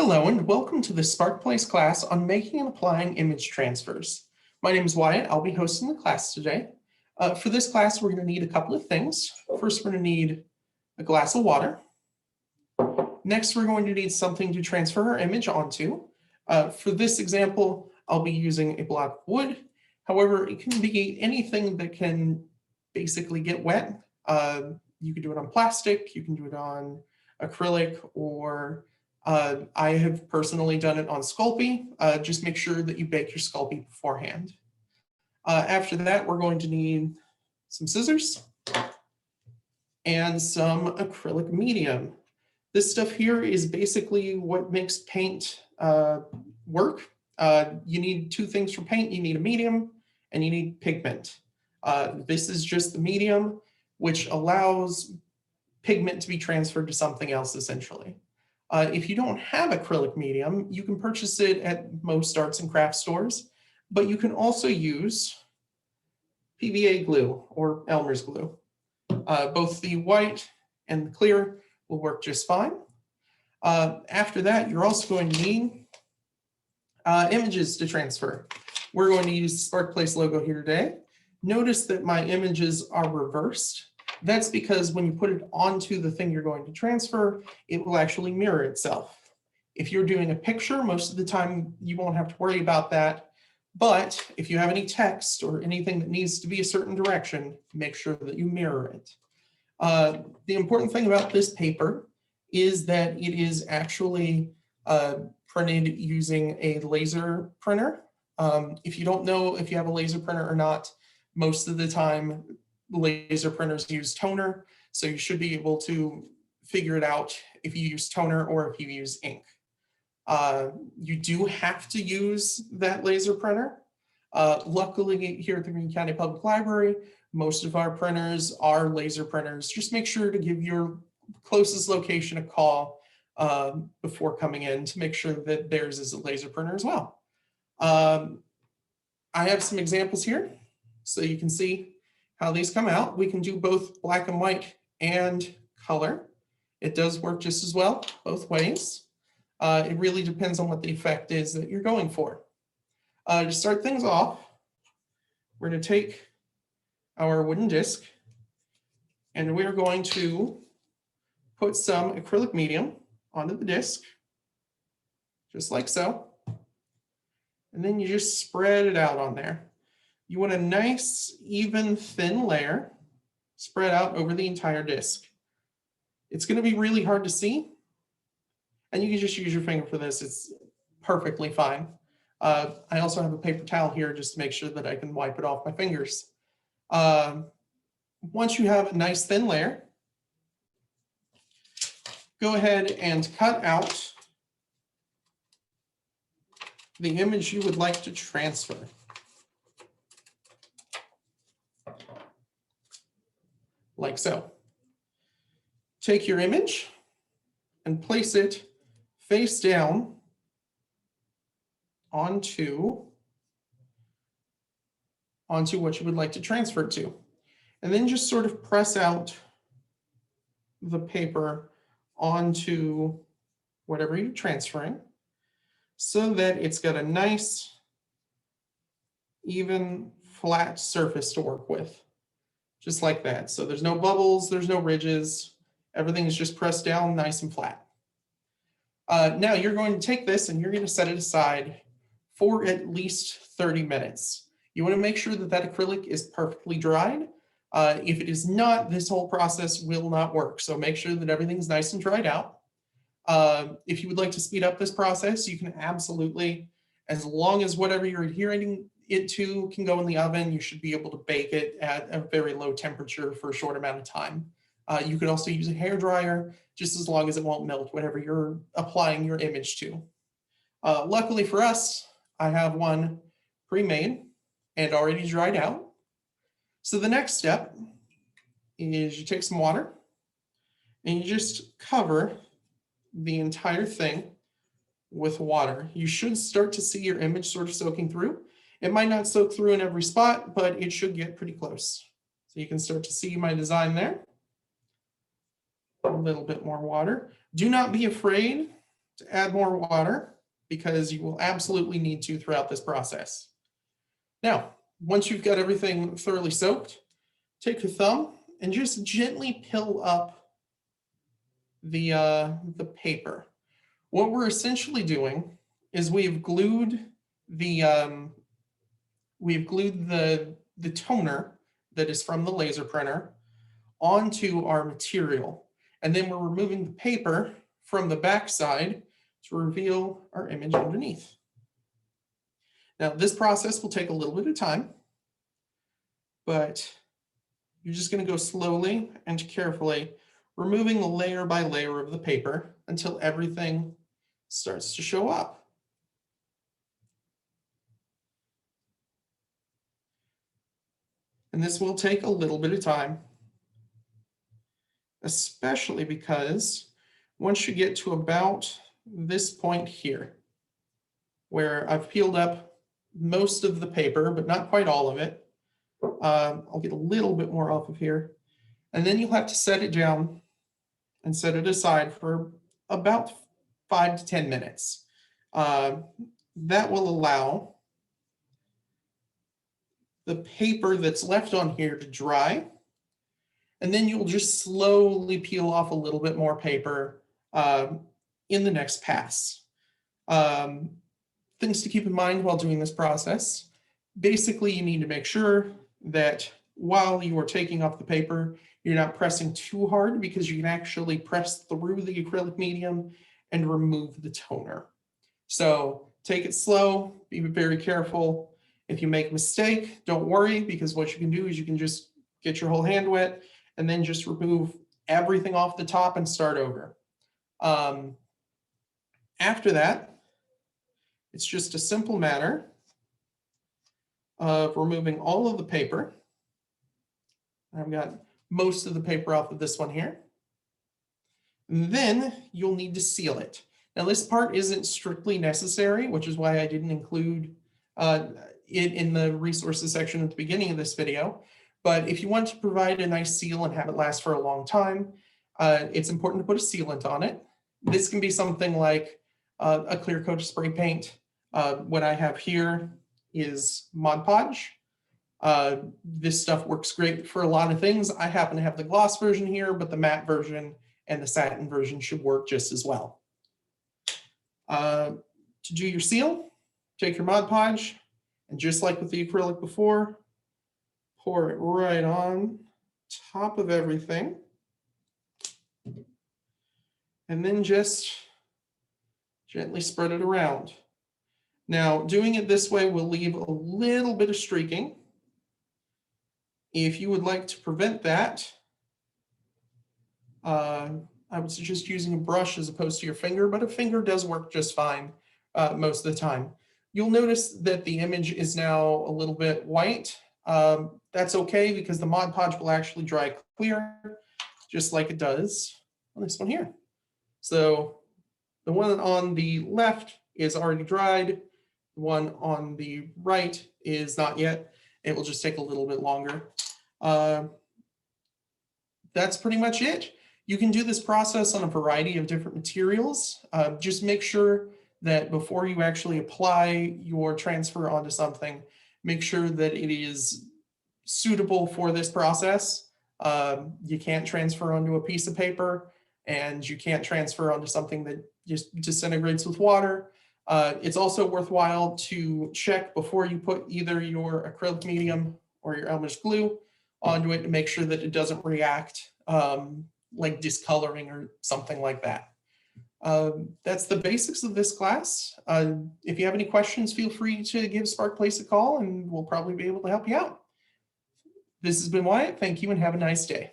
Hello and welcome to the SparkPlace class on making and applying image transfers. My name is Wyatt. I'll be hosting the class today. For this class, we're going to need a couple of things. First, we're going to need a glass of water. Next, we're going to need something to transfer our image onto. For this example, I'll be using a block of wood. However, it can be anything that can basically get wet. You can do it on plastic, you can do it on acrylic, or I have personally done it on Sculpey. Just make sure that you bake your Sculpey beforehand. After that, we're going to need some scissors and some acrylic medium. This stuff here is basically what makes paint work. You need two things for paint. You need a medium and you need pigment. This is just the medium, which allows pigment to be transferred to something else essentially. If you don't have acrylic medium, you can purchase it at most arts and crafts stores, but you can also use PVA glue or Elmer's glue. Both the white and the clear will work just fine. After that, you're also going to need images to transfer. We're going to use the SparkPlace logo here today. Notice that my images are reversed. That's because when you put it onto the thing you're going to transfer, it will actually mirror itself. If you're doing a picture, most of the time you won't have to worry about that. But if you have any text or anything that needs to be a certain direction, make sure that you mirror it. The important thing about this paper is that it is actually printed using a laser printer. If you don't know if you have a laser printer or not, most of the time laser printers use toner, so you should be able to figure it out if you use toner or if you use ink. You do have to use that laser printer. Luckily, here at the Greene County Public Library, most of our printers are laser printers. Just make sure to give your closest location a call before coming in to make sure that theirs is a laser printer as well. I have some examples here so you can see how these come out. We can do both black and white and color. It does work just as well both ways. It really depends on what the effect is that you're going for. To start things off, we're going to take our wooden disc and we're going to put some acrylic medium onto the disc, just like so. And then you just spread it out on there. You want a nice, even, thin layer spread out over the entire disc. It's going to be really hard to see, and you can just use your finger for this. It's perfectly fine. I also have a paper towel here just to make sure that I can wipe it off my fingers. Once you have a nice, thin layer, go ahead and cut out the image you would like to transfer. Like so. Take your image and place it face down onto what you would like to transfer it to. And then just sort of press out the paper onto whatever you're transferring so that it's got a nice, even, flat surface to work with. Just like that. So there's no bubbles, there's no ridges. Everything is just pressed down nice and flat. Now you're going to take this and you're going to set it aside for at least 30 minutes. You want to make sure that that acrylic is perfectly dried. If it is not, this whole process will not work. So make sure that everything's nice and dried out. If you would like to speed up this process, you can absolutely, as long as whatever you're adhering it to can go in the oven, you should be able to bake it at a very low temperature for a short amount of time. You could also use a hair dryer, just as long as it won't melt whatever you're applying your image to. Luckily for us, I have one pre-made and already dried out. So the next step is you take some water and you just cover the entire thing with water. You should start to see your image sort of soaking through. It might not soak through in every spot, but it should get pretty close. So you can start to see my design there. A little bit more water. Do not be afraid to add more water because you will absolutely need to throughout this process. Now, once you've got everything thoroughly soaked, take your thumb and just gently peel up the paper. What we're essentially doing is we've glued the toner that is from the laser printer onto our material, and then we're removing the paper from the back side to reveal our image underneath. Now, this process will take a little bit of time, but you're just going to go slowly and carefully, removing layer by layer of the paper until everything starts to show up. And this will take a little bit of time, especially because once you get to about this point here, where I've peeled up most of the paper, but not quite all of it, I'll get a little bit more off of here, and then you'll have to set it down and set it aside for about 5 to 10 minutes. That will allow the paper that's left on here to dry, and then you'll just slowly peel off a little bit more paper in the next pass. Things to keep in mind while doing this process. Basically, you need to make sure that while you are taking off the paper, you're not pressing too hard, because you can actually press through the acrylic medium and remove the toner. So take it slow, be very careful. If you make a mistake, don't worry, because what you can do is you can just get your whole hand wet and then just remove everything off the top and start over. After that, it's just a simple matter of removing all of the paper. I've got most of the paper off of this one here. And then you'll need to seal it. Now, this part isn't strictly necessary, which is why I didn't include it in the resources section at the beginning of this video. But if you want to provide a nice seal and have it last for a long time, it's important to put a sealant on it. This can be something like a clear coat of spray paint. What I have here is Mod Podge. This stuff works great for a lot of things. I happen to have the gloss version here, but the matte version and the satin version should work just as well. To do your seal, take your Mod Podge, and just like with the acrylic before, pour it right on top of everything. And then just gently spread it around. Now, doing it this way will leave a little bit of streaking. If you would like to prevent that, I would suggest using a brush as opposed to your finger, but a finger does work just fine most of the time. You'll notice that the image is now a little bit white. That's okay, because the Mod Podge will actually dry clear, just like it does on this one here. So the one on the left is already dried. The one on the right is not yet. It will just take a little bit longer. That's pretty much it. You can do this process on a variety of different materials. Just make sure that before you actually apply your transfer onto something, make sure that it is suitable for this process. You can't transfer onto a piece of paper, and you can't transfer onto something that just disintegrates with water. It's also worthwhile to check before you put either your acrylic medium or your Elmer's glue onto it to make sure that it doesn't react like discoloring or something like that. That's the basics of this class. If you have any questions, feel free to give SparkPlace a call, and we'll probably be able to help you out. This has been Wyatt. Thank you and have a nice day.